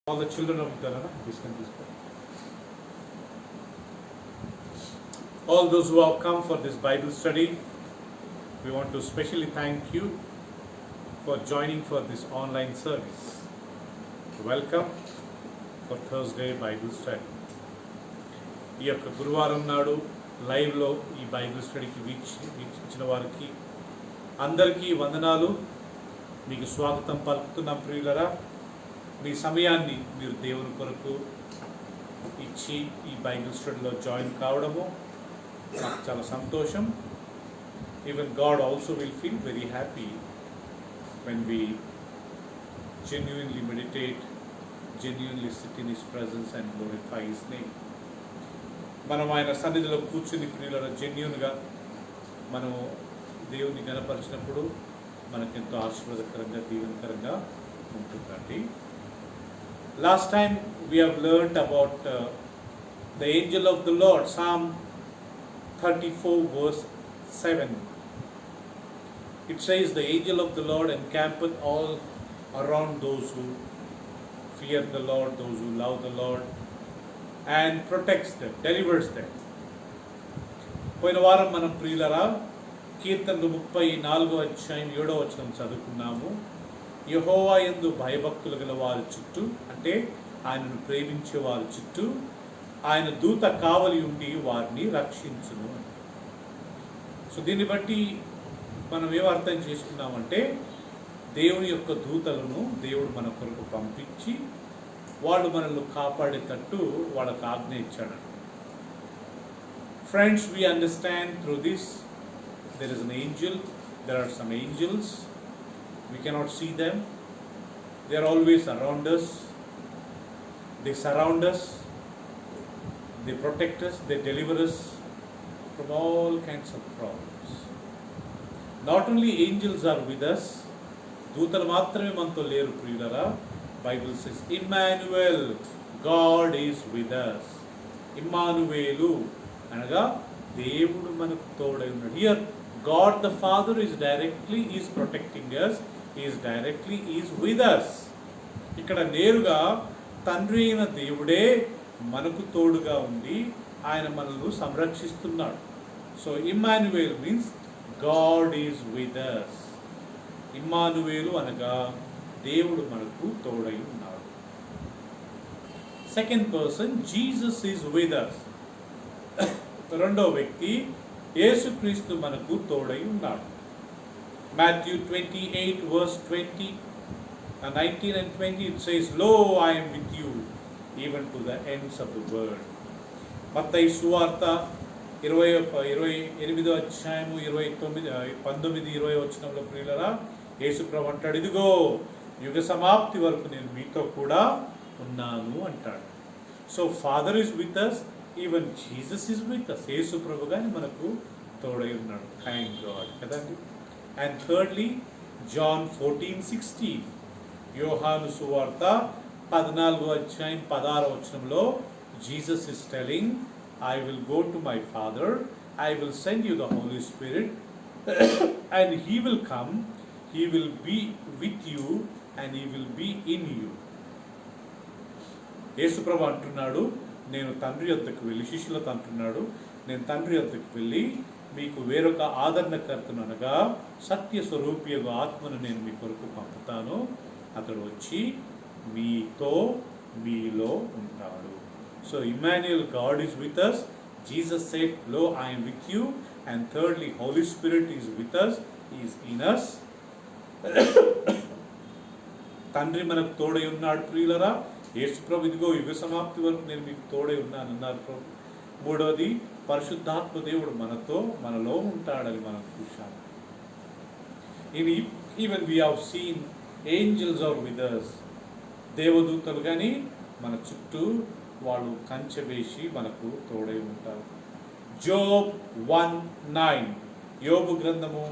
All the children of Dharana, please come this way. All those who have come for this Bible study, we want to specially thank you for joining for this online service. Welcome for Thursday Bible study. ఈ యొక్క గురువారం నాడు లైవ్లో ఈ Bible స్టడీకి వీక్షించిన వారికి అందరికీ వందనాలు. మీకు స్వాగతం పలుకుతున్నాం ప్రియులరా. మీ సమయాన్ని మీరు దేవుని కొరకు ఇచ్చి ఈ బైబిల్ స్టడీలో జాయిన్ కావడము నాకు చాలా సంతోషం. Even God also will feel very happy when we genuinely meditate, genuinely sit in His presence and glorify His name. మనం ఆయన సన్నిధిలో కూర్చుని ప్రియుల జెన్యూన్గా మనం దేవుని గణపరిచినప్పుడు మనకెంతో ఆశీర్వాదకరంగా దీవెనకరంగా ఉంటుందండి. Last time we have learned about the angel of the Lord, Psalm 34 verse 7. It says, the angel of the Lord encampeth all around those who fear the Lord, those who love the Lord, and protects them, delivers them. పోయిన వారం మనం ప్రియులరా కీర్తనలు 34వ అధ్యాయం 7వ వచనం చదువుకున్నాము. యెహోవా యందు భయభక్తులు గల వారి చుట్టూ, అంటే ఆయనను ప్రేమించే వారి చుట్టూ ఆయన దూత కావలి ఉండి వారిని రక్షించును. సో దీన్ని బట్టి మనం ఏం అర్థం చేసుకున్నామంటే దేవుని యొక్క దూతలను దేవుడు మన కొరకు పంపించి వాళ్ళు మనల్ని కాపాడేటట్టు వాళ్ళకు ఆజ్ఞ ఇచ్చాడు. Friends, we understand through this there is an angel, there are some angels. We cannot see them. They are always around us. They surround us. They protect us. They deliver us from all kinds of problems. Not only angels are with us. దూతలు మాత్రమే మనతో లేరు ప్రియులరా. Bible says, Emmanuel, God is with us. Immanuel అనగా దేవుడు మనకు తోడై ఉన్నాడు. Here God the Father is protecting us. He is with us. ఇక్కడ నేరుగా తండ్రి అయిన దేవుడే మనకు తోడుగా ఉండి ఆయన మనల్ని సంరక్షిస్తున్నాడు. So Immanuel means God is with us. Immanuel అనగా దేవుడు మనకు తోడై ఉన్నాడు. Second person, Jesus is with us. రెండో వ్యక్తి యేసుక్రీస్తు మనకు తోడై ఉన్నాడు. Matthew 28 verse 19 and 20, it says, Lo, I am with you even to the ends of the world. మత్తయి సువార్త 28వ అధ్యాయము 19-20 వచనంలో ప్రియులరా యేసుప్రభు అంటాడు, ఇదిగో యుగ సమాప్తి వరకు నేను మీతో కూడా ఉన్నాను అంటాడు. So father is with us, even Jesus is with us. యేసుప్రభు గాని మనకు తోడై ఉన్నాడు. థ్యాంక్ గాడ్ కదండి. And thirdly, John 14:16, యోహాను సువార్త 14వ అధ్యాయం 16వ వచనంలో Jesus is telling, I will go to my Father, I will send you the Holy Spirit and He will come, He will be with you and He will be in you. యేసుప్రభు అంటున్నాడు, నేను తండ్రి యొద్దకు వెళ్ళి, శిష్యులతో అంటున్నాడు, నేను తండ్రి యొద్దకు వెళ్ళి మీకు వేరొక ఆదరణకర్తను అనగా సత్య స్వరూపియగు ఆత్మను నేను మీ కొరకు పంపుతాను. అతడు వచ్చి మీతో మీలో ఉంటాడు. So Immanuel, God is with us. Jesus said, లో I am with you. And thirdly, Holy Spirit is with us. He is in us. తండ్రి మనకు తోడై ఉన్నాడు ప్రియులరా. యేసుప్రభు ఇదిగో యుగ సమాప్తి వరకు నేను మీకు తోడై ఉన్నాను అన్నారు ప్రభు. మూడవది, పరిశుద్ధాత్మ దేవుడు మనలో ఉంటాడని మనం చూశాము. Even we have seen angels are with us. దేవదూతలు కానీ మన చుట్టూ వాళ్ళు కంచె వేసి మనకు తోడై ఉంటారు. జోబ్ 1:9, యోబు గ్రంథము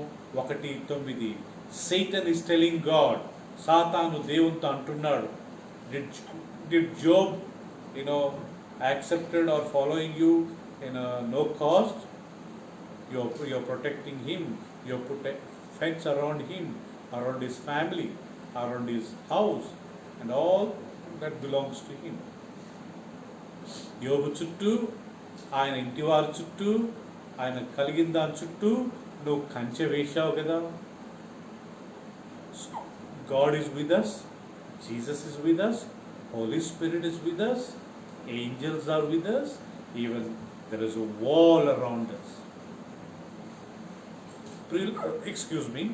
1:9, Satan is telling God, సాతాను దేవునితో అంటున్నాడు, did Job accepted or following you in no cost? You're protecting him, you're put a fence around him, around his family, around his house, and all that belongs to him. యోబు చుట్టూ, ఆయన ఇంటి వారి చుట్టూ, ఆయన కలిగిన దాని చుట్టూ నువ్వు కంచె వేశావు కదా. God is with us, Jesus is with us, Holy Spirit is with us, angels are with us, even there is a wall around us. Excuse me.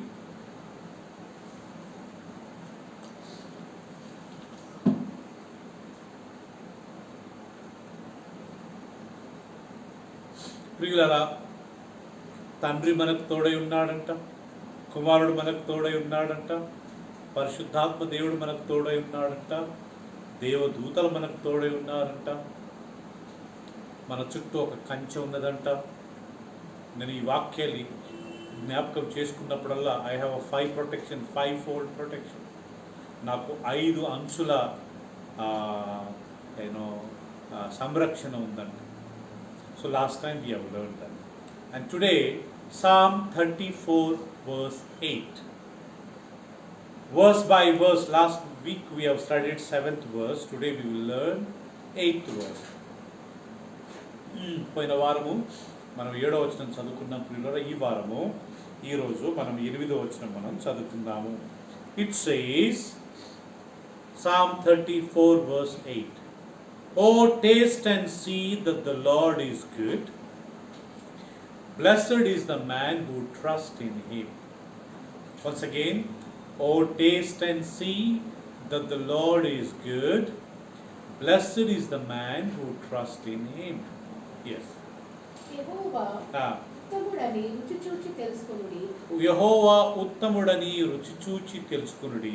ప్రియులారా, తండ్రి మనకు తోడై ఉన్నాడంట, కుమారుడు మనకు తోడై ఉన్నాడంట, పరిశుద్ధాత్మ దేవుడు మనకు తోడై ఉన్నాడంట, దేవదూతలు మనకు తోడై ఉన్నారంట, మన చుట్టూ ఒక కంచె ఉన్నదంట. నేను ఈ వాక్యాన్ని జ్ఞాపకం చేసుకున్నప్పుడల్లా I have a 5 protection, 5-fold protection. నాకు 5 అంచుల సంరక్షణ ఉందంట. So last time we have learned that. And today, Psalm 34 verse 8. Verse by verse, last week we have studied 7th verse. Today we will learn 8th verse. పోయిన వారము మనం 7వ వచనం చదువుకున్నాం ప్రియులారా. ఈ వారము ఈరోజు మనం 8వ వచనం మనం చదువుకుందాము. It says, Psalm 34 verse 8. Oh, taste and see that the Lord is good. Blessed is the man who trusts in him. Once again, oh, taste and see that the Lord is good. Blessed is the man who trusts in him. Yes. యెహోవా ఉత్తముడని రుచి చూచి తెలుసుకొనుడి. యెహోవా ఉత్తముడని రుచి చూచి తెలుసుకొనుడి.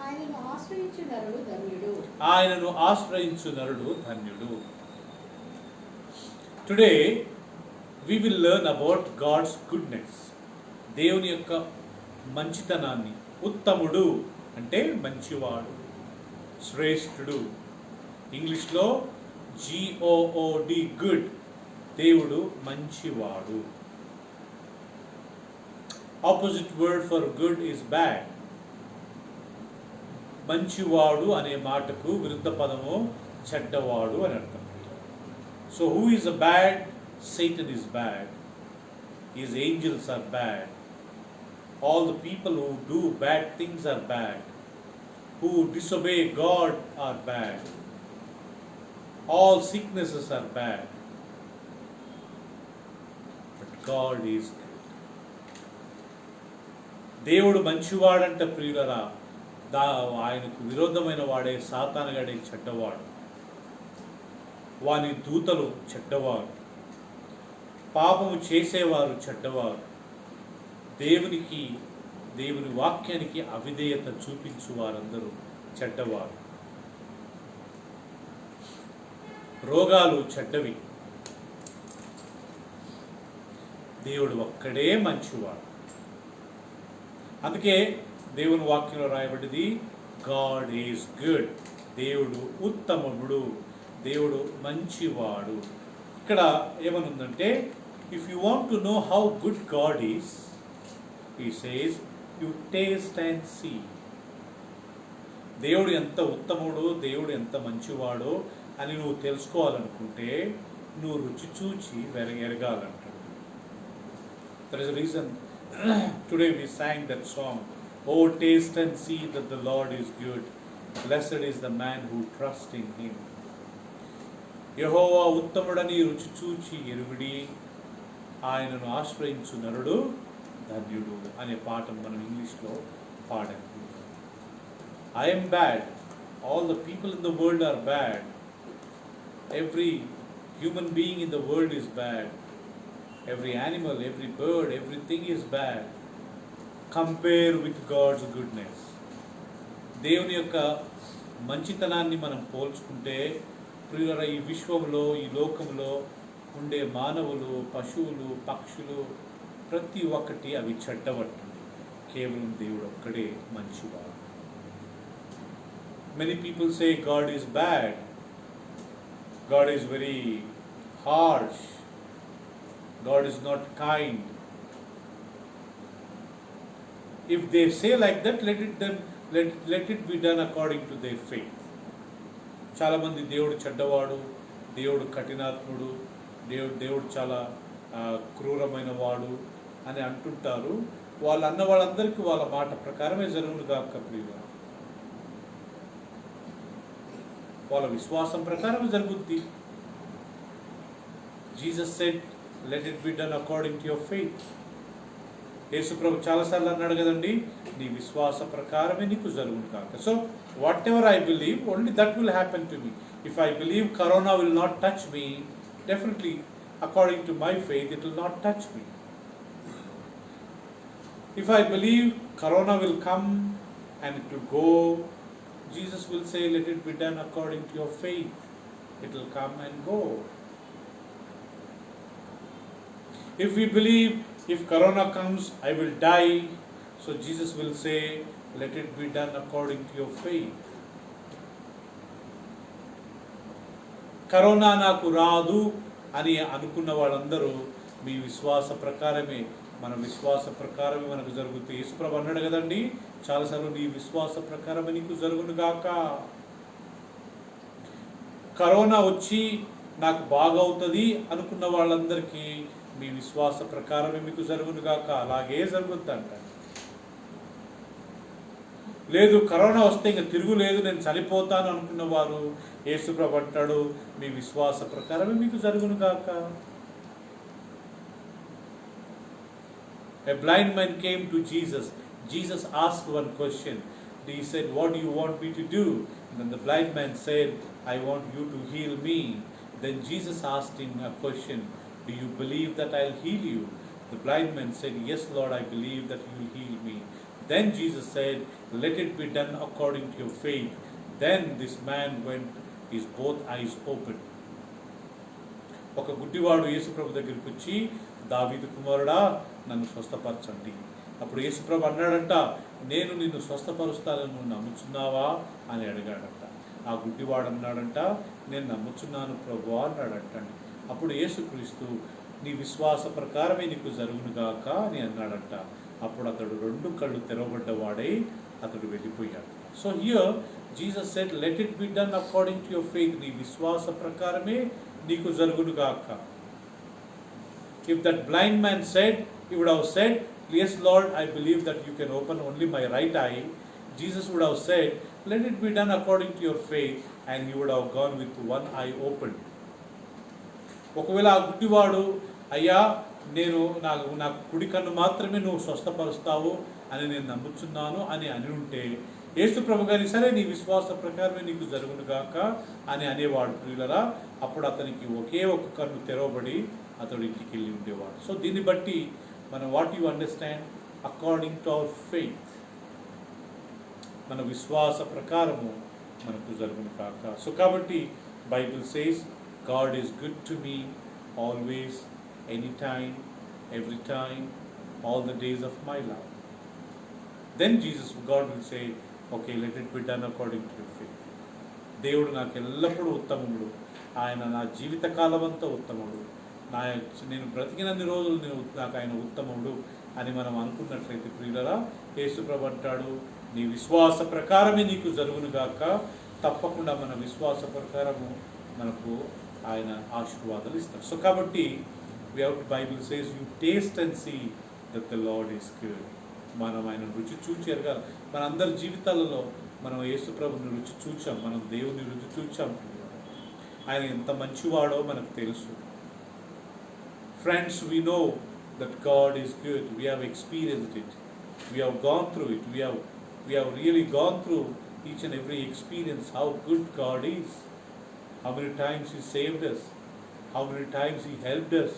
ఆయనను ఆశ్రయించు నరుడు ధన్యుడు. ఆయనను ఆశ్రయించు నరుడు ధన్యుడు. Today we will learn about God's goodness. దేవుని యొక్క మంచితనాన్ని. ఉత్తముడు అంటే మంచివాడు, శ్రేష్ఠుడు. ఇంగ్లీష్లో GOOD, గుడ్. దేవుడు మంచివాడు. Opposite word for good is bad. మంచివాడు అనే మాటకు విరుద్ధ పదము చెడ్డవాడు అని అర్థం. So who is a bad? Satan is bad. His angels are bad. All the people who do bad things are bad. Who disobey God are bad. All sicknesses are bad. But God is good. దేవుడు మంచివాడంట ప్రియులరా. ఆయనకు విరోధమైన వాడే సాతానుగాడే చెడ్డవాడు. వాని దూతలు చెడ్డవారు, పాపము చేసేవారు చెడ్డవారు, దేవుని వాక్యానికి అవిధేయత చూపించు వారందరూ చెడ్డవారు. రోగాలు చెడ్డవి. దేవుడు ఒక్కడే మంచివాడు. అందుకే దేవుని వాక్యంలో రాయబడింది, గాడ్ ఈజ్ గుడ్. దేవుడు ఉత్తముడు, దేవుడు మంచివాడు. ఇక్కడ ఏమనుందంటే, if you want to know how good God is, he says you taste and see. దేవుడు ఎంత ఉత్తముడు, దేవుడు ఎంత మంచివాడో అని నువ్వు తెలుసుకోవాలనుకుంటే నువ్వు రుచి చూచి ఎరగాలంటాడు. That is the reason today we sang that song, oh taste and see that the Lord is good, blessed is the man who trusts in him. యెహోవా ఉత్తముడని రుచి చూచి ఎరుగుడి, ఆయనను ఆశ్రయించు నరుడు ధన్యుడు అనే పాఠం మనం ఇంగ్లీష్లో పాడాం. I am bad. All the people in the world are bad. Every human being in the world is bad. Every animal, every bird, everything is bad. Compare with God's goodness. దేవుని యొక్క మంచితనాన్ని మనం పోల్చుకుంటే ప్రియులారా, ఈ విశ్వంలో, ఈ లోకంలో ఉండే మానవులు, పశువులు, పక్షులు ప్రతి ఒక్కటి అవి చెడ్డవట్టుంది. కేవలం దేవుడు ఒక్కడే మంచివాడు. Many people say God is bad. God is very harsh. God is not kind. If they say like that, let it be done according to their faith. చాలామంది దేవుడు చెడ్డవాడు, దేవుడు కఠినాత్ముడు, దేవుడు చాలా క్రూరమైన వాడు అని అంటుంటారు. వాళ్ళు అన్న వాళ్ళందరికీ వాళ్ళ మాట ప్రకారమే జరుగును గాక ప్రియులారా. వాళ్ళ విశ్వాసం ప్రకారం జరుగుద్ది. Jesus said, let it be done according to your faith. యేసుప్రభు చాలాసార్లు అన్నాడు కదండి, నీ విశ్వాస ప్రకారమే నీకు జరుగును కాక. So what ever I believe, only that will happen to me. If I believe corona will not touch me, definitely according to my faith it will not touch me. If I believe corona will come and it will go, Jesus will say, let it be done according to your faith. It will come and go. If we believe, if corona comes, I will die, so Jesus will say, let it be done according to your faith. Corona నాకు రాదు అని అనుకున్న వాళ్ళందరూ మీ విశ్వాస ప్రకారమే, మన విశ్వాస ప్రకారమే మనకు జరుగుతుంది. యేసుప్రభు అన్నాడు కదండి చాలాసార్లు, నీ విశ్వాస ప్రకారమే నీకు జరుగును గాక. కరోనా వచ్చి నాకు బాగవుతుంది అనుకున్న వాళ్ళందరికీ మీ విశ్వాస ప్రకారమే మీకు జరుగును గాక. అలాగే జరుగుతుంది అంట. లేదు కరోనా వస్తే ఇంకా తిరుగులేదు, నేను చనిపోతాను అనుకున్న వారు యేసుప్రభు అంటాడు, మీ విశ్వాస ప్రకారమే మీకు జరుగును గాక. A blind man came to Jesus. Jesus asked one question. He said, what do you want me to do? And then the blind man said, I want you to heal me. Then Jesus asked him a question. Do you believe that I'll heal you? The blind man said, yes Lord, I believe that you will heal me. Then Jesus said, let it be done according to your faith. Then this man went, his both eyes opened. ఒక గుడ్డివాడు యేసుప్రభు దగ్గరికి వచ్చి, దావీదు కుమారుడా నన్ను స్వస్థపరచండి. అప్పుడు యేసుప్రభు అన్నాడంట, నేను నిన్ను స్వస్థపరుస్తానని నువ్వు నమ్ముచున్నావా అని అడిగాడంట. ఆ గుడ్డివాడు అన్నాడంట, నేను నమ్ముచున్నాను ప్రభువా అన్నాడంట. అప్పుడు యేసుక్రీస్తు, నీ విశ్వాస ప్రకారమే నీకు జరుగునుగాక అని అన్నాడంట. అప్పుడు అతడు 2 కళ్ళు తెరవబడ్డవాడై అతడు వెళ్ళిపోయాడు. So here Jesus said, let it be done according to your faith. నీ విశ్వాస ప్రకారమే నీకు జరుగునుగాక. If that blind man said, he would have said, yes Lord, I believe that you can open only my right eye. Jesus would have said, let it be done according to your faith, and he would have gone with one eye open. ఒకవేళ ఆ గుడ్డివాడు, అయ్యా నేను నాకు కుడి కన్ను మాత్రమే నువ్వు స్వస్థపరుస్తావు అని నేను నమ్ముచున్నాను అని ఉంటే యేసుప్రభు గారి సరే నీ విశ్వాస ప్రకారమే నీకు జరుగునుగాక అని అనేవాడు ప్రియులరా. అప్పుడు అతనికి ఒకే ఒక కన్ను తెరవబడి అతడు ఇంటికి వెళ్ళి ఉండేవాడు. సో దీన్ని బట్టి మనం what you understand, according to our faith, మన విశ్వాస ప్రకారము మనకు జరుగును కాక. సో కాబట్టి Bible says, God is good to me always, any time, every time, all the days of my life. Then Jesus, God will say, okay let it be done according to your faith. దేవుడు నాకు ఎల్లప్పుడూ ఉత్తముడు, ఆయన నా జీవితకాలం అంతా ఉత్తముడు, నేను బ్రతికినన్ని రోజులు నాకు ఆయన ఉత్తముడు అని మనం అనుకున్నట్లయితే ప్రియులరా, యేసుప్రభు అంటాడు, నీ విశ్వాస ప్రకారమే నీకు జరుగునుగాక. తప్పకుండా మన విశ్వాస ప్రకారము మనకు ఆయన ఆశీర్వాదాలు ఇస్తారు. సో కాబట్టి Bible says, you taste and see that the Lord is good. మనం ఆయన రుచి చూచి ఎరగాలి. మన అందరి జీవితాలలో మనం యేసుప్రభుని రుచి చూచాం, మనం దేవుని రుచి చూచాం. ఆయన ఎంత మంచివాడో మనకు తెలుసు. Friends, we know that God is good. We have experienced it. We have gone through it. We have really gone through each and every experience how good God is. How many times He saved us. How many times He helped us.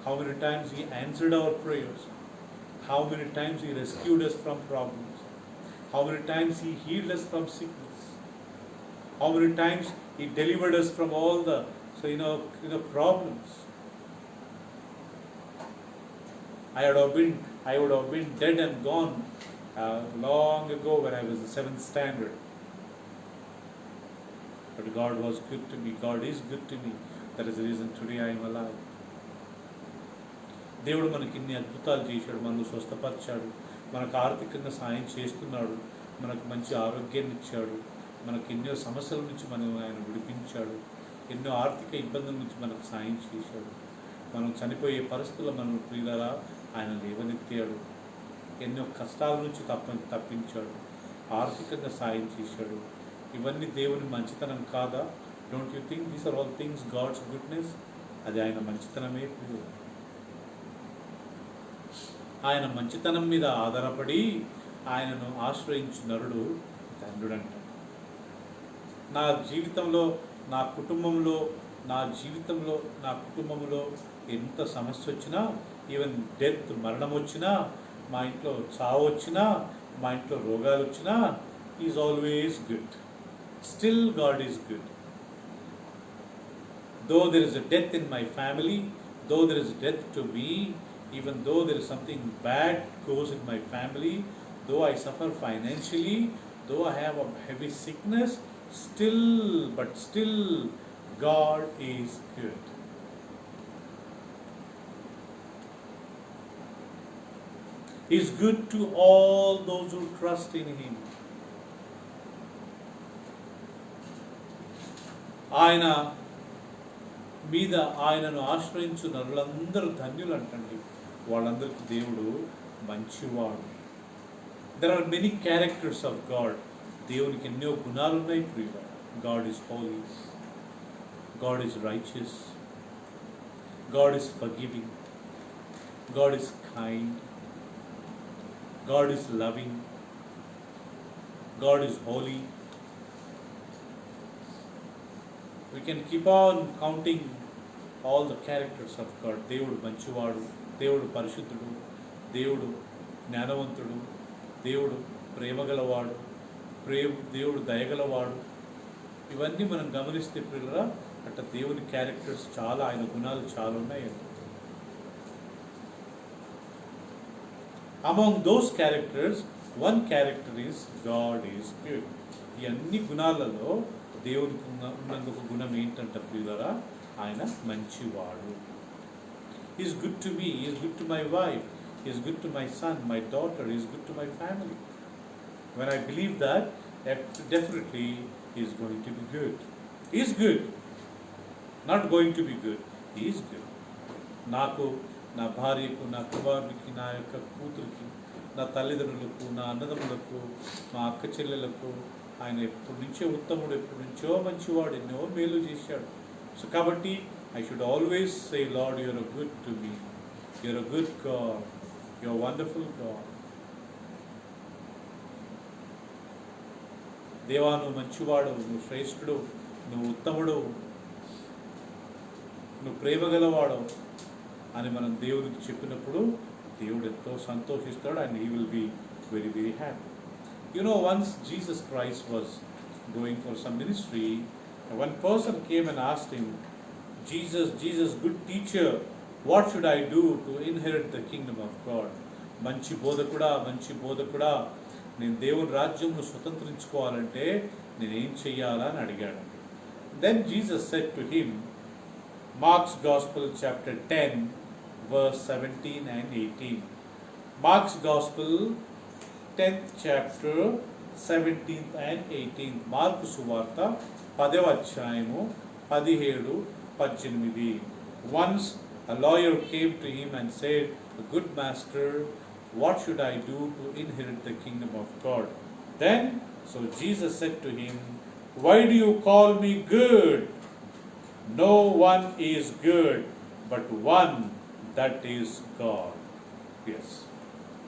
How many times He answered our prayers. How many times He rescued us from problems. How many times He healed us from sickness. How many times He delivered us from all the problems. I would have been dead and gone long ago when I was in 7th standard. But God was good to me. God is good to me. That is the reason today I am alive. దేవుడు మనకి ఇన్ని అద్భుతాలు చేశాడు, మనల్ని స్వస్థపరిచాడు, మనకు ఆర్థికంగా సాయం చేస్తున్నాడు, మనకు మంచి ఆరోగ్యాన్ని ఇచ్చాడు, మనకు ఎన్నో సమస్యల నుంచి మనం ఆయన విడిపించాడు. ఎన్నో ఆర్థిక ఇబ్బందుల నుంచి మనకు సాయం చేశాడు. మనం చనిపోయే పరిస్థితుల్లో మనం ప్రియులారా ఆయన లేవనెత్తాడు. ఎన్నో కష్టాల నుంచి తప్పించాడు. ఆర్థికంగా సాయం చేశాడు. ఇవన్నీ దేవుని మంచితనం కాదా? Don't you think these are all things God's goodness? అది ఆయన మంచితనమే. ఆయన మంచితనం మీద ఆధారపడి ఆయనను ఆశ్రయించు నరుడు ధన్యుడంట. నా జీవితంలో నా కుటుంబంలో ఎంత సమస్య వచ్చినా, ఈవెన్ డెత్ మరణం వచ్చినా, మా ఇంట్లో చావు వచ్చినా, మా ఇంట్లో రోగాలు వచ్చినా, is always good. Still God is good. Though there is a death in my family, though there is death to me, even though there is something bad goes in my family, though I suffer financially, though I have a heavy sickness, still God is good. He is good to all those who trust in Him. ఆయనను ఆశ్రయించు నరులందరూ ధన్యులు అంటండి. వాళ్ళందరికీ దేవుడు మంచివాడు. There are many characters of God. దేవునికి ఎన్నో గుణాలు ఉన్నాయి ప్రియులారా. God is holy, God is righteous, God is forgiving, God is kind, God is loving, God is holy. We can keep on counting all the characters of God. దేవుడు మంచివాడు, దేవుడు పరిశుద్ధుడు, దేవుడు జ్ఞానవంతుడు, దేవుడు ప్రేమగలవాడు, దేవుడు దయగలవాడు. ఇవన్నీ మనం గమనిస్తే పిల్లరా అట్లా దేవుని క్యారెక్టర్స్ చాలా, ఆయన గుణాలు చాలా ఉన్నాయి. Among those characters, one character is God is good. ఈ అన్ని గుణాలలో దేవునికి ఉన్నందుకు గుణం ఏంటంట ప్రియులారా? ఆయన మంచివాడు. He is good to me, He is good to my wife, He is good to my son, my daughter, He is good to my family. When I believe that, definitely He is going to be good. He is good. Not going to be good. He is good. నాకు, నా భార్యకు, నా కుమారుడికి, నా యొక్క కూతురికి, నా తల్లిదండ్రులకు, నా అన్నదమ్ములకు, మా అక్క చెల్లెలకు ఆయన ఎప్పటి నుంచో ఉత్తముడు, ఎప్పటి నుంచో మంచివాడు, ఎన్నో మేలు చేశాడు. సో కాబట్టి I should always say, Lord, you are good to me. You are a good God. You are a wonderful God. దేవా, నువ్వు మంచివాడు, నువ్వు శ్రేష్ఠుడు, నువ్వు ఉత్తముడు, నువ్వు ప్రేమగలవాడు అని మనం దేవుడికి చెప్పినప్పుడు దేవుడు ఎంతో సంతోషిస్తాడు. And he will be very, very happy. You know, once Jesus Christ was going for some ministry, one person came and asked him, Jesus, good teacher, what should I do to inherit the kingdom of God? మంచి బోధకుడా, నేను దేవుని రాజ్యంను స్వతంత్రించుకోవాలంటే నేనేం చెయ్యాలా అని అడిగాడు. Then Jesus said to him, Mark's Gospel chapter 10 verse 17 and 18. Mark's Gospel 10th chapter 17th and 18th. Mark సువార్త 10వ అధ్యాయము 17, 18. Once a lawyer came to him and said, Good master, what should I do to inherit the kingdom of God? Then, so Jesus said to him, Why do you call me good? No one is good, but one, that is God. Yes.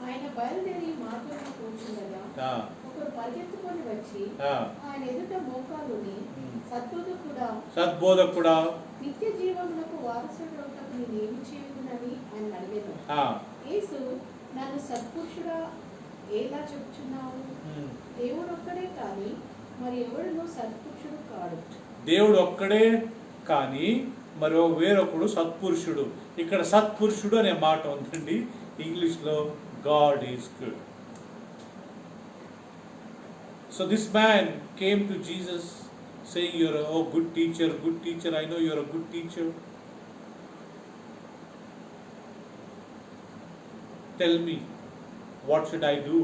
ఆయన బయలుదేరి మార్గంలో కూర్చుండగా ఒకడు పరిగెత్తుకొని వచ్చి ఆయన ఎదుట మోకాలుని, సద్బోధకుడా, నిత్య జీవమునకు వారసుడవుటకు నేనేమి చేయుదునని ఆయన అడిగాను. యేసు, నన్ను సత్పురుషుడా ఎలా చెప్తున్నావు? దేవుడు ఒక్కడే కానీ మరి ఎవడును సత్పురుషుడు కాడు. దేవుడు ఒక్కడే కానీ మరో వేరొకడు సత్పురుషుడు. ఇక్కడ సత్పురుషుడు అనే మాట ఉందండి. ఇంగ్లీష్లో God is good. So this man came to Jesus saying, you're a good teacher, I know you're a good teacher. Tell me, what should I do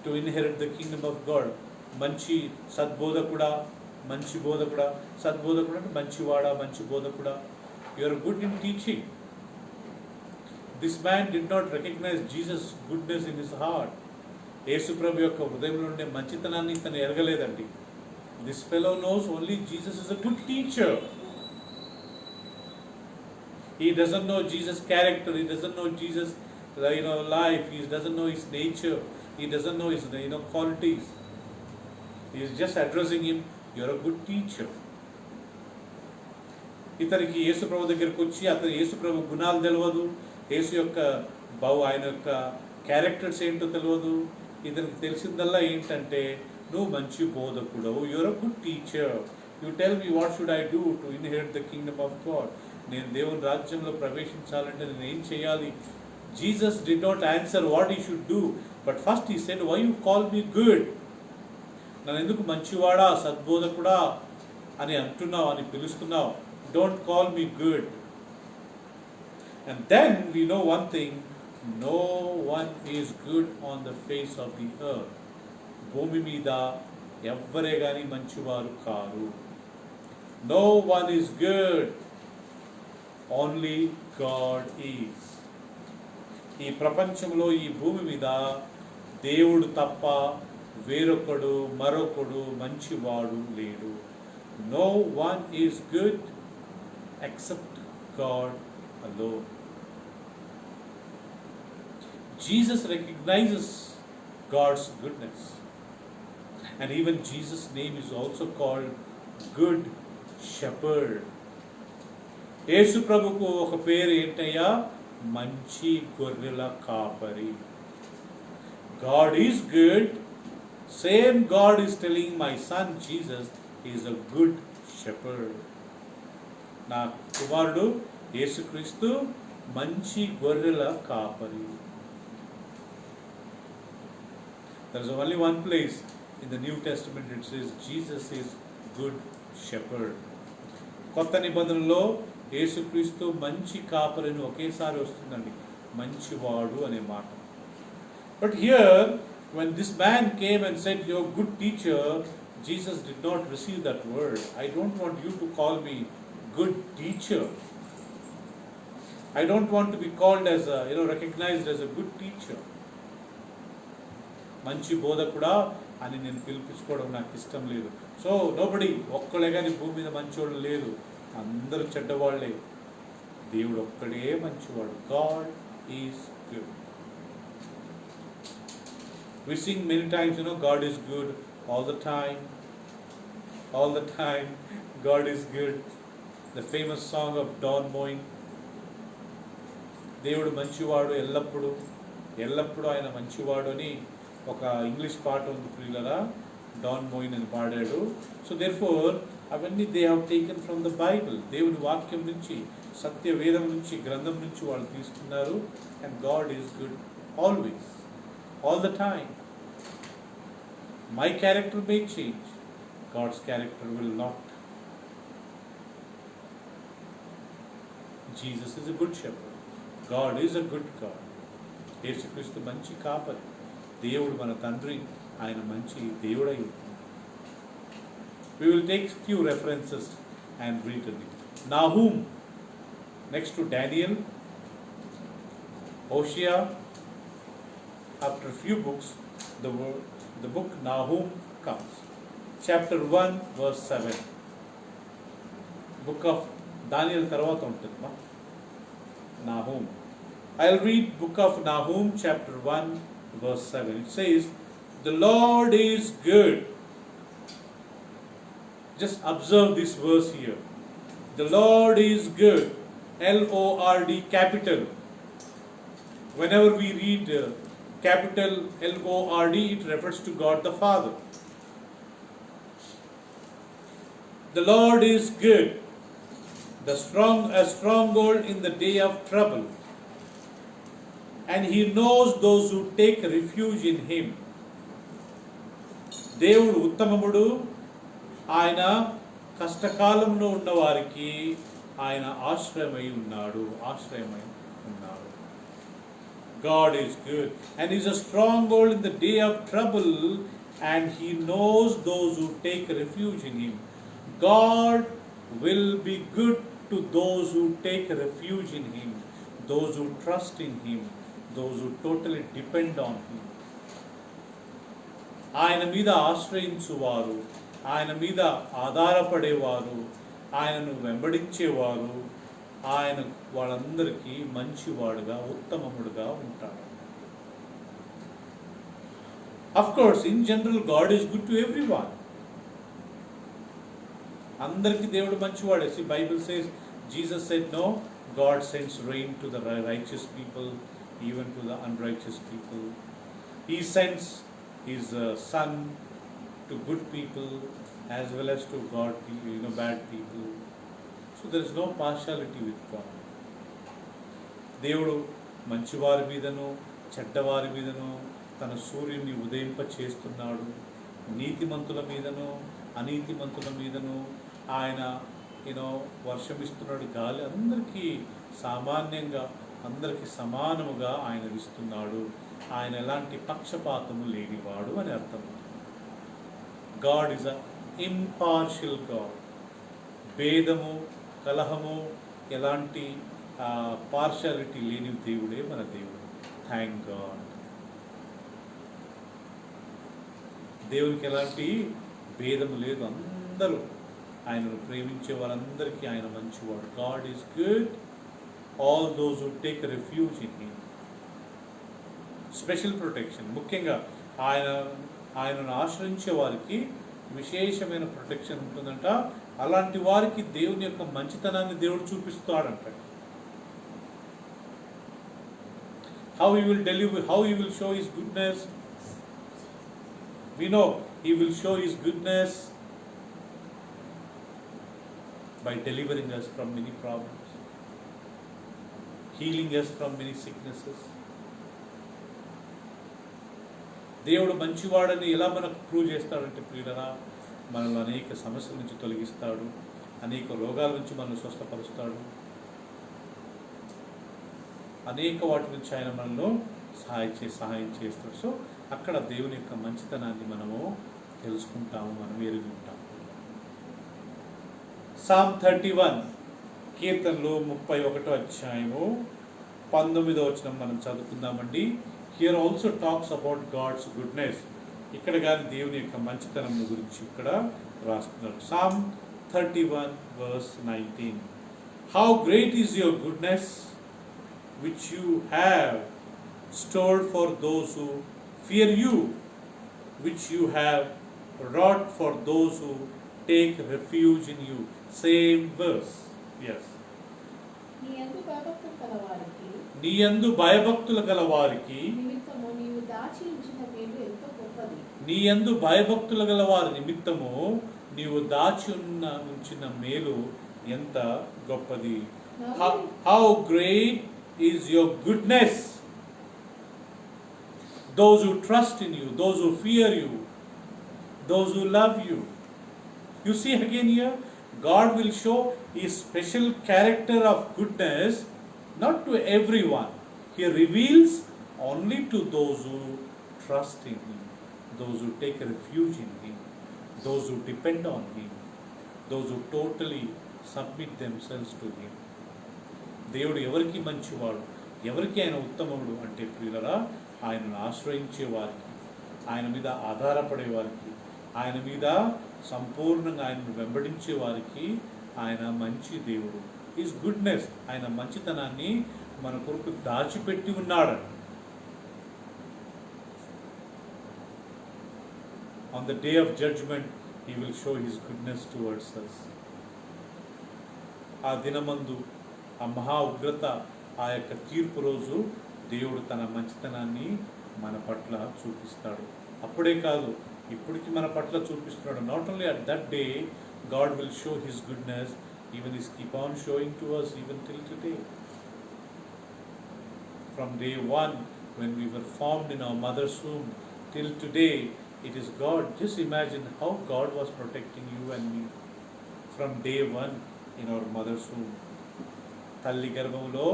to inherit the kingdom of God? మంచి సద్బోధకుడా, మంచి బోధకుడా. సద్బోధకుడు అంటే మంచివాడా, మంచి బోధకుడా. You are good in teaching. This man did not recognise Jesus goodness in his heart. యేసుప్రభు యొక్క హృదయంలో ఉండే మంచితనాన్ని ఇతను ఎరగలేదండి. This fellow knows only Jesus is a good teacher. He doesn't know Jesus' character. He doesn't know Jesus' life. He doesn't know his nature. He doesn't know his qualities. He is just addressing him. You are a good teacher. ఇతనికి యేసు ప్రభు దగ్గరికి వచ్చి అతను యేసు ప్రభు గుణాలు తెలియదు, యేసు యొక్క ఆయన యొక్క characters ఏంటో తెలియదు. ఇతనికి తెలిసిందల్లా ఏంటంటే నువ్వు మంచి బోధకుడవు. You are a good teacher. You tell me what should I do to inherit the kingdom of God. నేను దేవుని రాజ్యంలో ప్రవేశించాలంటే నేను ఏం చేయాలి? Jesus did not answer what he should do, but first he said why you call me good. నన్ను ఎందుకు మంచివాడా, సద్బోధకుడా అని అంటున్నావు, అని పిలుస్తున్నావు? Don't call me good. And then we know one thing, no one is good on the face of the earth. భూమి మీద ఎవ్వరే కానీ మంచివారు కారు. No one is good, only God is. ఈ ప్రపంచంలో, ఈ భూమి మీద దేవుడు తప్ప వేరొకడు మరొకడు మంచివాడు లేడు. No one is good except God alone. Jesus recognizes God's goodness, and even Jesus' name is also called Good Shepherd. యేసు ప్రభుకు ఒక పేరు ఏంటయ్యా? మంచి గొర్రెల కాపరి. God is good. Same God is telling my son Jesus is a good shepherd. నా కుమారుడు యేసుక్రీస్తు మంచి గొర్రెల కాపరి. There is only one place in the New Testament it says Jesus is good shepherd. కొత్త నిబంధనలో యేసుక్రీస్తు మంచి కాపరిని ఒకేసారి వస్తుందండి, మంచివాడు అనే మాట. But here when this man came and said you're a good teacher, Jesus did not receive that word. I don't want you to call me good teacher. I don't want to be called as recognized as a good teacher. మంచి బోధకుడా అని నేను పిలిపించుకోవడం నాకు ఇష్టం లేదు. So nobody, ఒక్కడే కానీ భూమి మీద మంచివాడు లేదు, అందరూ చెడ్డవాళ్లే. దేవుడు ఒక్కడే మంచివాడు. God is good. We sing many times, God is good all the time. All the time, God is good. The famous song of Don Moen. దేవుడు మంచివాడు ఎల్లప్పుడూ, ఎల్లప్పుడూ ఆయన మంచివాడు అని ఒక ఇంగ్లీష్ పాట ఉంది ప్రియులరా, డాన్ మోయిన్ అని పాడాడు. సో దేర్ఫోర్ అవన్నీ they have taken from the Bible. దేవుని వాక్యం నుంచి, సత్య వేదం నుంచి, గ్రంథం నుంచి వాళ్ళు తీసుకున్నారు. And God is good always, all the time. My character may change, God's character will not. Jesus is a good shepherd. God is a good God. యేసుక్రీస్తు మంచి కాపరి. దేవుడు మన తండ్రి, ఆయన మంచి దేవుడై ఉంటుంది. We will take few references and read it. Nahum, next to Daniel, Hosea. After a few books, the book Nahum comes. Chapter 1, verse 7. Book of Daniel tarvata untadima. Nahum. I'll read book of Nahum, chapter 1, verse 7. It says, the Lord is good. Just observe this verse here. The Lord is good. L-O-R-D, capital. Whenever we read capital L-O-R-D, it refers to God the Father. The Lord is good. A stronghold in the day of trouble. And He knows those who take refuge in Him. దేవుడు ఉత్తమముడు. ఆయన కష్టకాలంలో ఉన్న వారికి ఆయన ఆశ్రయమై ఉన్నాడు. God is good. And He's a stronghold in the day of trouble. and He knows those who take refuge in Him. God will be good to those who take refuge in Him, those who trust in Him, those who totally depend on Him. ఆయన మీద ఆశ్రయించువారు, ఆయన మీద ఆధారపడేవారు, ఆయనను వెంబడించేవారు, ఆయన వాళ్ళందరికీ మంచివాడుగా ఉత్తమముడుగా ఉంటాడు. Of course, in general, God is good to everyone. అందరికీ దేవుడు మంచివాడే. See, Bible says, Jesus said, no, God sends rain to the righteous people, even to the unrighteous people. He sends His Son to good people as well as to bad people. So there is no partiality with God. దేవుడు మంచివారి మీదను చెడ్డవారి మీదను తన సూర్యుని ఉదయింప చేస్తున్నాడు. నీతిమంతుల మీదను అనీతిమంతుల మీదను ఆయన వర్షమిస్తున్నాడు. గాలి అందరికీ సామాన్యంగా అందరికీ సమానముగా ఆయన ఇస్తున్నాడు. ఆయన ఎలాంటి పక్షపాతము లేనివాడు అని అర్థం. God is a impartial God. భేదము కలహము ఎలాంటి పార్షాలిటీ లేని దేవుడే మన దేవుడు. Thank God. దేవునికి ఎలాంటి భేదము లేదు. అందరూ ఆయనను ప్రేమించే వారందరికీ ఆయన మంచివాడు. God is good all those who take refuse in him. Special protection, ముఖ్యంగా ఆయనను ఆశ్రయించే వారికి విశేషమైన ప్రొటెక్షన్ ఉంటుందంట. అలాంటి వారికి దేవుని యొక్క మంచితనాన్ని దేవుడు చూపిస్తాడంట. How he will deliver, how he will show his goodness. We know he will show his goodness by delivering us from many problems, healing us from many sicknesses. దేవుడు మంచివాడని ఎలా మనకు ప్రూవ్ చేస్తాడంటే ప్రియులరా, మనల్ని అనేక సమస్యల నుంచి తొలగిస్తాడు, అనేక రోగాల నుంచి మనల్ని స్వస్థపరుస్తాడు, అనేక వాటి నుంచి ఆయన మనలో సహాయం చేస్తాడు. సో అక్కడ దేవుని యొక్క మంచితనాన్ని మనము తెలుసుకుంటాము, మనం ఎరిగి ఉంటాము. సామ్ 31 కీర్తనలు 31వ అధ్యాయము 19వ వచనం మనం చదువుకుందామండి. Here also talks about God's goodness. ఇక్కడ కానీ దేవుని యొక్క మంచితనం గురించి ఇక్కడ రాస్తున్నారు. Psalm 31 verse 19. How great is your goodness which you have stored for those who fear you, which you have wrought for those who take refuge in you. Same verse. Yes. నీ యందు భయభక్తులు గల వారికి నీ యందు భయభక్తులు గల వారి నిమిత్తము నీవు దాచి ఉంచిన మేలు ఎంత గొప్పది. How great is your goodness. Those who trust in you, those who fear you, those who love you. You see again here, God will show His special character of goodness not to everyone. He reveals only to those who trust in Him, those who take refuge in Him, those who depend on Him, those who totally submit themselves to Him. దేవుడు ఎవరికి మంచివాడు, ఎవరికి ఆయన ఉత్తముడు అంటే ప్రియులరా, ఆయనను ఆశ్రయించే వారికి, ఆయన మీద ఆధారపడే వారికి, ఆయన మీద సంపూర్ణంగా ఆయనను వెంబడించే వారికి ఆయన మంచి దేవుడు. హిస్ గుడ్నెస్, ఆయన మంచితనాన్ని మన కొరకు దాచిపెట్టి ఉన్నాడు. On the day of judgment, He will show His goodness towards us. ఆ దినమందు, ఆ మహా ఉగ్రత, ఆ యొక్క తీర్పు రోజు దేవుడు తన మంచితనాన్ని మన పట్ల చూపిస్తాడు. అప్పుడే కాదు, ఇప్పటికి మన పట్ల చూపిస్తున్నాడు. Not only at that day God will show his goodness, even is keep on showing to us even till today. From day one, when we were formed in our mother's womb, till today, it is God. Just imagine how God was protecting you and me from day one in our mother's womb. తల్లి గర్భంలో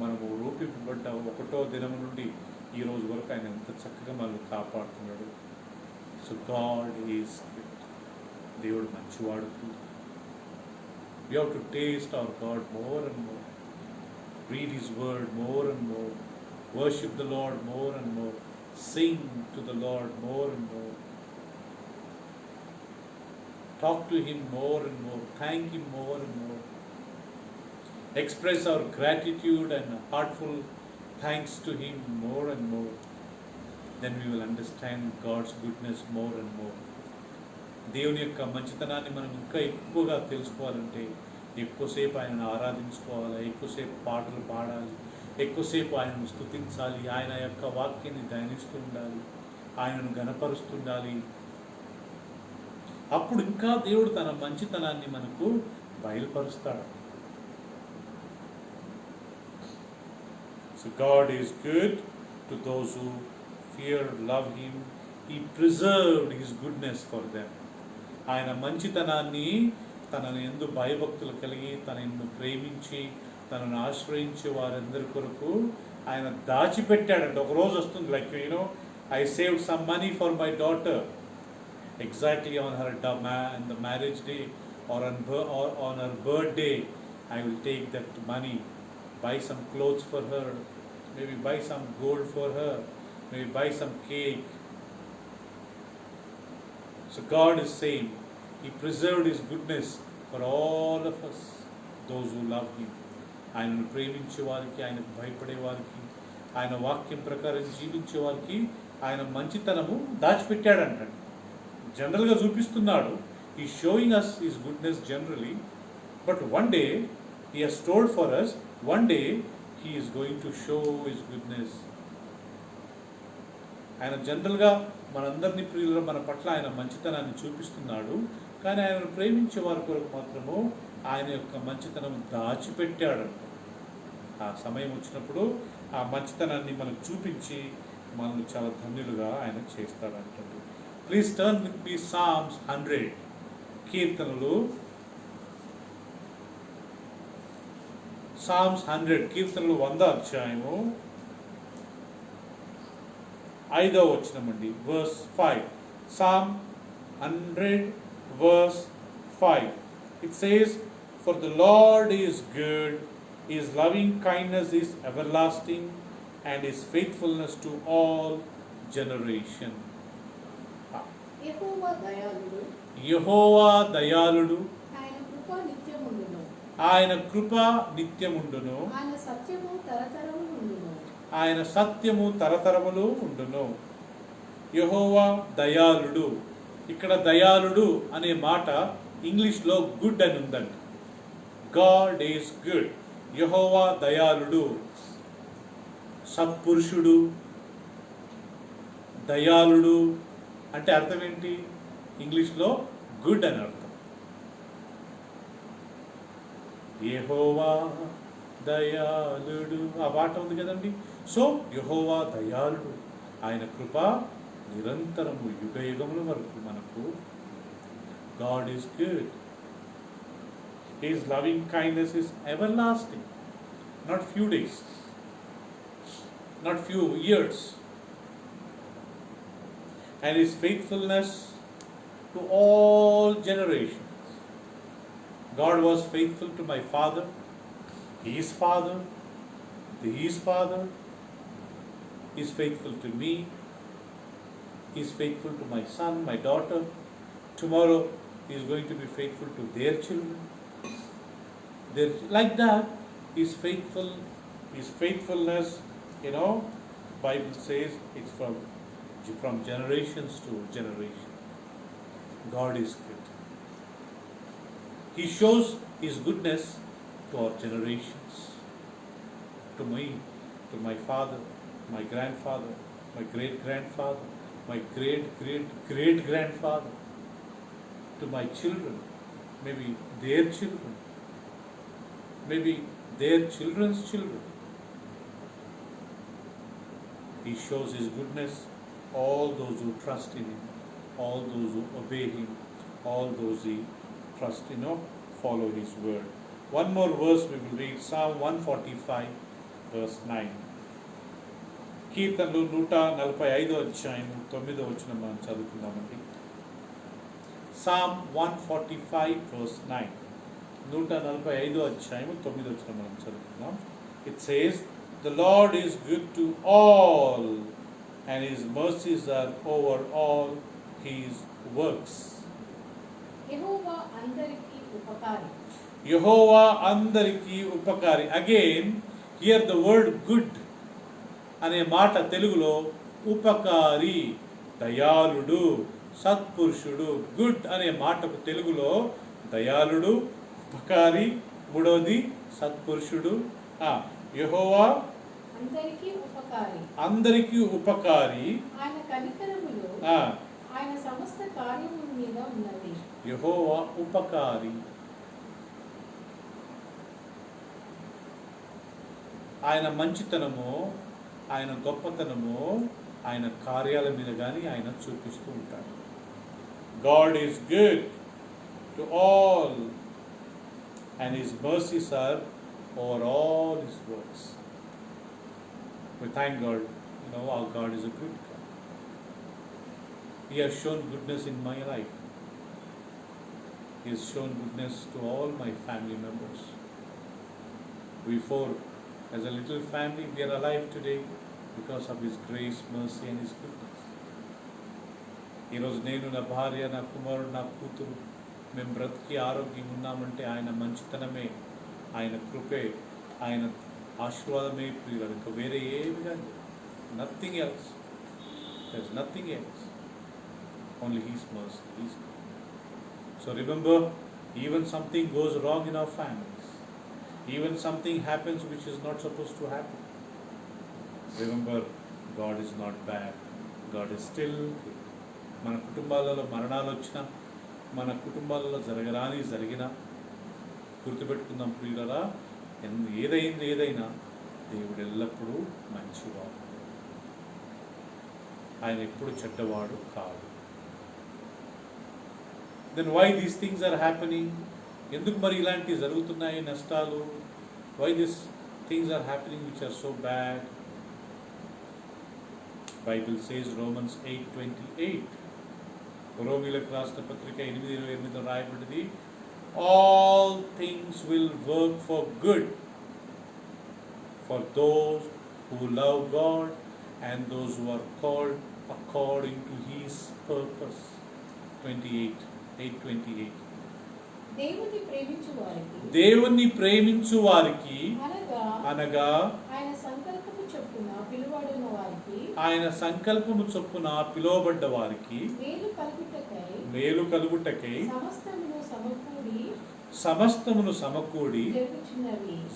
మనము రూపింపబడ్డ 1వ దినం నుండి ఈ రోజు వరకు ఆయన ఎంత చక్కగా మనల్ని కాపాడుతున్నాడు. So God is good. దేవుడు మంచివాడు. We have to taste our God more and more. Read His word more and more. Worship the Lord more and more. Sing to the Lord more and more. Talk to Him more and more. Thank Him more and more. Express our gratitude and heartful thanks to Him more and more. Then we will understand God's goodness more and more. దేవుని యొక్క మంచితనాన్ని మనం ఇంకా ఎక్కువగా తెలుసుకోవాలంటే ఎక్కువసేపు ఆయనను ఆరాధించుకోవాలి, ఎక్కువసేపు పాటలు పాడాలి, ఎక్కువసేపు ఆయనను స్తుతించాలి, ఆయన యొక్క వాక్యాన్ని ధ్యానిస్తూ ఉండాలి, ఆయనను ఘనపరుస్తుండాలి. అప్పుడు ఇంకా దేవుడు తన మంచితనాన్ని మనకు బయలుపరుస్తాడు. So God is good to those who fear, love Him. He preserved His goodness for them. ఆయన మంచితనాన్ని తనను యందు భయభక్తులు కలిగి తనను ప్రేమించి తనను ఆశ్రయించే వారందరి కొరకు ఆయన దాచిపెట్టాడంట. ఒక రోజు వస్తుంది, like I saved some money for my daughter exactly on the marriage day or on her birthday. I will take that money, buy some clothes for her, maybe buy some gold for her, maybe buy some cake. So God is saying He preserved His goodness for all of us, those who love Him. ఆయనను ప్రేమించే వారికి, ఆయనకు భయపడే వారికి, ఆయన వాక్యం ప్రకారం జీవించే వారికి ఆయన మంచితనము దాచిపెట్టాడంటాడు. జనరల్గా చూపిస్తున్నాడు. He showing us his goodness generally, but one day he has told for us, one day he is going to show his goodness. ఆయన జనరల్గా మనందరినీ ప్రియుల మన పట్ల ఆయన మంచితనాన్ని చూపిస్తున్నాడు, కానీ ఆయనను ప్రేమించే వారి కొరకు మాత్రము ఆయన యొక్క మంచితనం దాచిపెట్టాడంట. ఆ సమయం వచ్చినప్పుడు ఆ మంచితనాన్ని మనకు చూపించి మనల్ని చాలా ధన్యులుగా ఆయన చేస్తాడంటాడు. Please turn with me psalms 100, కీర్తనలు సామ్స్ 100, కీర్తనలు 100 అధ్యాయము 5వ వచనమండి, verse 5. Psalm 100 verse 5. It says, "For the Lord is good, His loving kindness is everlasting, and His faithfulness to all generation." యెహోవా దయాళుడు, యెహోవా దయాళుడు, ఆయన కృప నిత్యముండును, ఆయన కృప నిత్యముండును, ఆయన సత్యము తరతరములు ఉండును, ఆయన సత్యము తరతరములు ఉండును. యెహోవా దయాళుడు. ఇక్కడ దయాళుడు అనే మాట ఇంగ్లీష్లో గుడ్ అని ఉందండి. God is good. యెహోవా దయాళుడు, సత్పురుషుడు, దయాళుడు అంటే అర్థం ఏంటి? ఇంగ్లీష్లో గుడ్ అని అర్థం. యెహోవా దయాళుడు ఆ పాట ఉంది కదండి. సో యెహోవా దయాళుడు, ఆయన కృప నిరంతరము యుగ యుగముల వరకు మనకు. God is good. His loving kindness is everlasting, not few days, not few years, and His faithfulness to all generations. God was faithful to my father, His father, His father. He is faithful to me. He is faithful to my son, my daughter. Tomorrow He is going to be faithful to their children. Like that, His faithful, His faithfulness, Bible says it's from generations to generation. God is good. He shows His goodness to our generations, to me, to my father, my grandfather, my great-grandfather, my great-great-great-grandfather, to my children, maybe their children, maybe their children's children. He shows His goodness, all those who trust in Him, all those who obey Him, all those who trust, follow His word. One more verse we will read, Psalm 145 verse 9. కీర్తనలు 145 అధ్యాయం 9వ వచనం మనం చదువుకుందామండి. Psalm 145 verse 9. 145 అధ్యాయము 9 వచనం మనం చదువుకుందాం. It says, "The Lord is good to all, and His mercies are over all His works." యెహోవా అందరికీ ఉపకారి. యెహోవా అందరికీ ఉపకారి. Again, here the word good అనే మాట తెలుగులో ఉపకారి, దయాళుడు, సత్పురుషుడు. గుడ్ అనే మాటకు తెలుగులో దయాళుడు, ఉపకారి, మూడవది సత్పురుషుడు. యెహోవా అందరికీ ఉపకారి. అందరికీ ఉపకారి. ఆయన కనికరములు ఆయన సమస్త కార్యముల మీద ఉన్నది. యెహోవా ఉపకారి. ఆయన మంచితనము, ఆయన గొప్పతనము ఆయన కార్యాల మీద కానీ ఆయన చూపిస్తూ ఉంటాడు. God is good to all, and His mercies are over all His works. We thank God. Our God is a good God. He has shown goodness in my life. He has shown goodness to all my family members. We four, as a little family, we are alive today because of His grace, mercy and His goodness. ఈరోజు నేను, నా భార్య, నా కుమారుడు, నా కూతురు మేము బ్రతికి ఆరోగ్యంగా ఉన్నామంటే ఆయన మంచితనమే, ఆయన కృపే, ఆయన ఆశీర్వాదమే ప్రియులు. ఇంకా వేరే ఏమి కాదు. Nothing else. There is nothing else. Only his mercy, his. So remember, even something goes wrong in our families, even something happens which is not suppose to happen, remember, God is not bad. God is still good. మన కుటుంబాలలో మరణాలు వచ్చినా, మన కుటుంబాలలో జరిగినా గుర్తుపెట్టుకుందాం ప్రియులరా, ఏదైనా దేవుడు ఎల్లప్పుడూ మంచివాడు. ఆయన ఎప్పుడు చెడ్డవాడు కాదు. Then why these things are happening? ఎందుకు మరి ఇలాంటివి జరుగుతున్నాయి నష్టాలు? Why these things are happening which are so bad? Bible says, Romans 8:28, రోమీయులకు రాసిన పత్రిక 8:28 రాయబడింది, all things will work for good for those who love God and those who are called according to His purpose. 8:28. దేవుణ్ణి ప్రేమించు వారికి అనగా ఆయన సంకల్పము చొప్పున పిలువబడ్డ వారికి మేలు కలుగుటకై సమస్తమును సమకూడి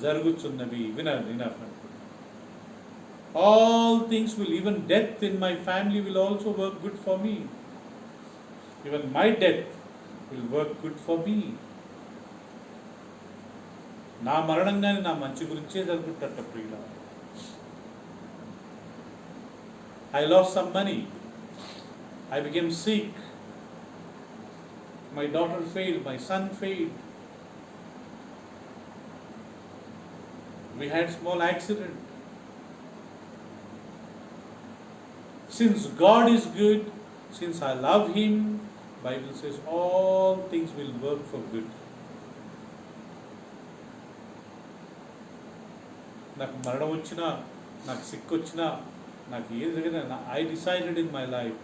జరుగుచున్నవి. వినండి. All things will, even death in my family will also work good for me. Even my death will work good for me. నా మరణంగానే నా మంచి గురించే జరుగుతుంట ప్రియుల. I lost some money. I became sick. My daughter failed. My son failed. We had small accident. Since God is good, since I love Him, Bible says all things will work for good. నాకు మరణం వచ్చినా, నాకు sick వచ్చినా, నాకు ఏది జరిగినా, I decided in my life,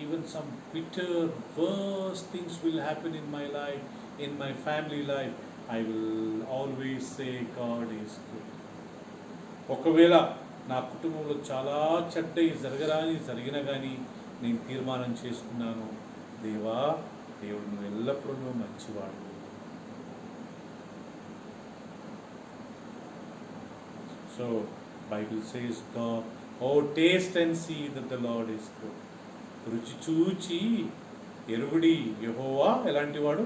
even some bitter, worse things will happen in my life, in my family life, I will always say God is good. ఒకవేళ నా కుటుంబంలో చాలా చెడ్డవి జరిగినా కానీ నేను తీర్మానం చేసుకున్నాను, దేవుడు నువ్వు ఎల్లప్పుడూ మంచివాడు. So Bible says, God, oh taste and see that the Lord is good. రుచి చూచి ఎరుగుడి, యెహోవా ఎలాంటి వాడు?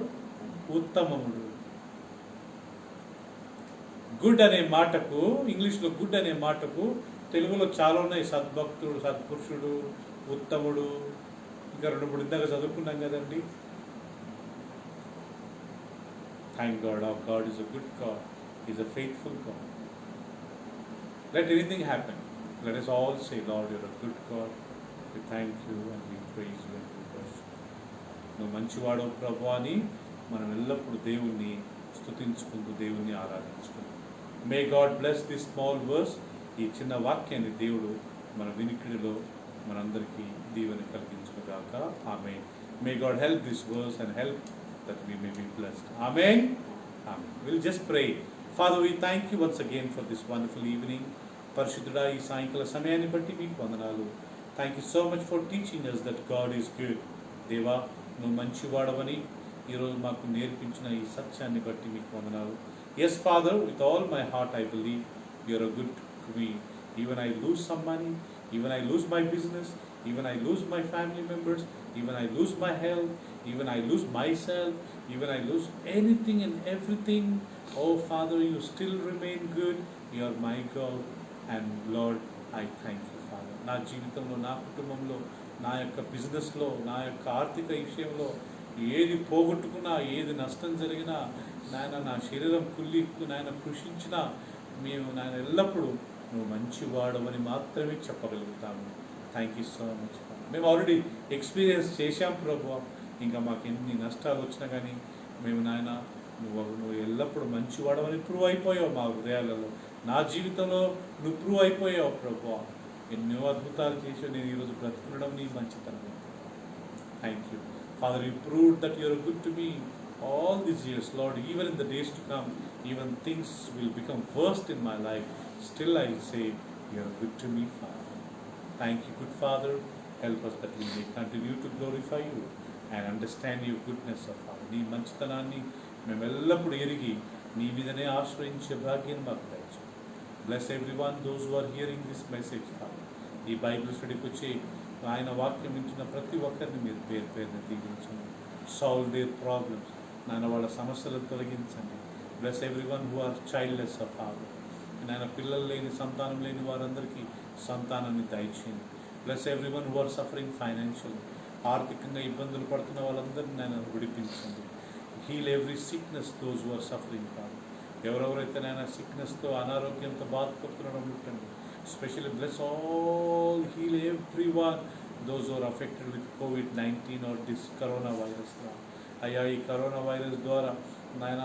ఉత్తమముడు. గుడ్ అనే మాటకు, ఇంగ్లీష్లో గుడ్ అనే మాటకు తెలుగులో చాలా ఉన్నాయి. సద్భక్తుడు, సత్పురుషుడు, ఉత్తముడు, ఇంకా 2-3 ఇందాక చదువుకున్నాం కదండి. Thank God, our God is a good God. He is a faithful God. Let anything happen, let us all say, Lord, you are a good God. We thank you and we praise you and we worship you. నువ్వు మంచివాడవు ప్రభు అని మనం ఎల్లప్పుడూ దేవుణ్ణి స్తుతించుకుంటూ దేవుణ్ణి ఆరాధించుకుంటాం. May God bless this small verse. ఈ చిన్న వాక్యాన్ని దేవుడు మన వినికిడిలో మనందరికీ దీవెన కలిగించుగాక. ఆమేన్. May God help this verse and help that we may be blessed. Amen. Amen. We'll just pray. Father, we thank you once again for this wonderful evening. పరిశుద్ధుడా, ఈ సాయంకాల సమయాన్ని బట్టి మీకు వందనాలు. Thank you so much for teaching us that God is good. దేవా, నువ్వు మంచివాడవని ఈరోజు మాకు నేర్పించిన ఈ సత్యాన్ని బట్టి మీకు వందనాలు. Yes Father, with all my heart I believe you are good to me. Even I lose some money, even I lose my business, even I lose my family members, even I lose my health, even I lose myself, even I lose anything and everything. Oh Father, you still remain good. You are my God, and Lord, I thank you, Father. నా జీవితంలో, నా కుటుంబంలో, నా యొక్క బిజినెస్లో, నా యొక్క ఆర్థిక విషయంలో ఏది పోగొట్టుకున్నా, ఏది నష్టం జరిగినా, నాయన నా శరీరం కుళ్ళి నాయన కృషించినా, మేము నాయన ఎల్లప్పుడూ నువ్వు మంచివాడవని మాత్రమే చెప్పగలుగుతాము. Thank you so much. మేము ఆల్రెడీ ఎక్స్పీరియన్స్ చేశాం ప్రభు. ఇంకా మాకు ఎన్ని నష్టాలు వచ్చినా కానీ మేము నాయన నువ్వు ఎల్లప్పుడూ మంచివాడవని ప్రూవ్ అయిపోయావు మా హృదయాలలో. నా జీవితంలో నువ్వు ప్రూవ్ అయిపోయావు ప్రభు. ఎన్నో అద్భుతాలు చేసావు. నేను ఈరోజు బ్రతుకునడం నీ మంచితనం. Thank you Father. You proved that you are good to me all these years, Lord. Even in the days to come, even things will become worst in my life, still I will say you are good to me, Father. Thank you, good Father. Help us that we may continue to glorify you and understand your goodness, O Father. నీ మంచితనాన్ని మేము ఎల్లప్పుడూ ఎరిగి నీ మీదనే ఆశ్రయించే భాగ్యం మాకు దయచేయండి. Bless everyone those who are hearing this message, Father. ఈ బైబిల్ స్టడీకి వచ్చి ఆయన వాక్యం వింటున్న ప్రతి ఒక్కరిని మీరు పేరు పేరుని దీవించండి. Solve their problems. నాయన వాళ్ళ సమస్యలను తొలగించండి. Bless everyone who are childless, O Father. నాయన పిల్లలు లేని, సంతానం లేని వారందరికీ సంతానాన్ని దయచేయండి. Plus everyone who are suffering financial, ఆర్థికంగా ఇబ్బందులు పడుతున్న వాళ్ళందరినీ నేను విడిపించండి. Heal every sickness those who are suffering. కాదు ఎవరెవరైతే నేను సిక్నెస్తో, అనారోగ్యంతో బాధపడుతున్నాడో ముట్టండి. Specially bless all, heal every one those who are affected with COVID-19 or this corona virus. అయ్యా, ఈ కరోనా వైరస్ ద్వారా నాయన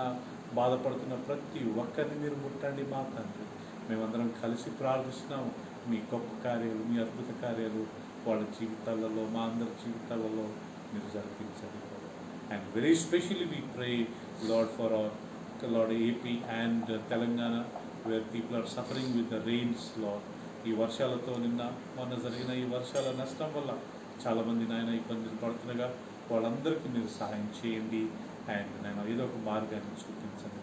బాధపడుతున్న ప్రతి ఒక్కరిని మీరు ముట్టండి మా తండ్రి. మేమందరం కలిసి ప్రార్థిస్తున్నాము. మీ గొప్ప కార్యాలు, మీ అద్భుత కార్యాలు వాళ్ళ జీవితాలలో, మా అందరి జీవితాలలో మీరు జరిపించండి. And very specially we pray Lord for our Lord AP and Telangana, where people are suffering with the rains Lord. ఈ వర్షాలతో మొన్న జరిగిన ఈ వర్షాల నష్టం వల్ల చాలామంది నాయన ఇబ్బందులు పడుతుండగా వాళ్ళందరికీ మీరు సహాయం చేయండి. అండ్ నేను ఏదో ఒక మార్గాన్ని చూపించండి.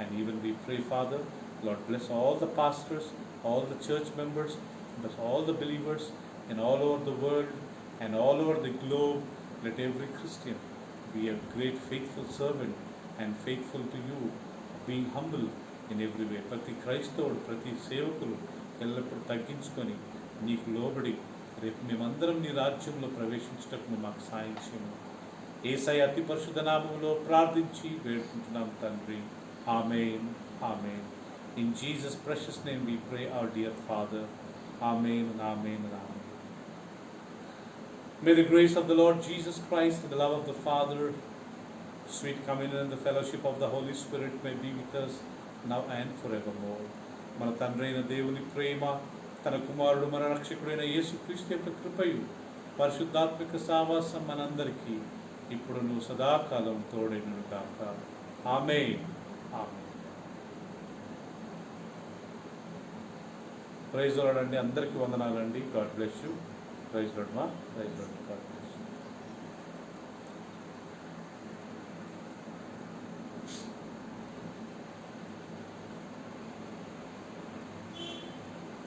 And even we pray father, Lord, bless all the pastors, all the church members, bless all the believers in all over the world and all over the globe. Let every Christian be a great faithful servant and faithful to you, being humble in every way. ప్రతి క్రైస్తవుడు, ప్రతి సేవకులు ఎల్లప్పుడూ తగ్గించుకొని నీకు లోబడి రేపు మేమందరం నీ రాజ్యంలో ప్రవేశించటకు మాకు సాయం చేయము. యేసయ్య అతి పరిశుద్ధ నామములో ప్రార్థించి వేడుకుంటున్నాం తండ్రి. ఆమేన్. ఆమేన్. In Jesus' precious name we pray, our dear Father. Amen and amen and amen. May the grace of the Lord Jesus Christ and the love of the Father, sweet communion and the fellowship of the Holy Spirit may be with us now and forevermore. మన తండ్రి అయిన దేవుని ప్రేమ, తన కుమారుడు మన రక్షకుడైన యేసుక్రీస్తు యొక్క కృపయు, పరిశుద్ధాత్మిక సావాసం మనందరికీ ఇప్పుడును సదాకాలం తోడైనను గాక. ఆమేన్. ఆమేన్. ప్రైజ్ లార్డ్ అండి. అందరికీ వందనాలండి. God bless you. Praise Lord మా. Praise lord.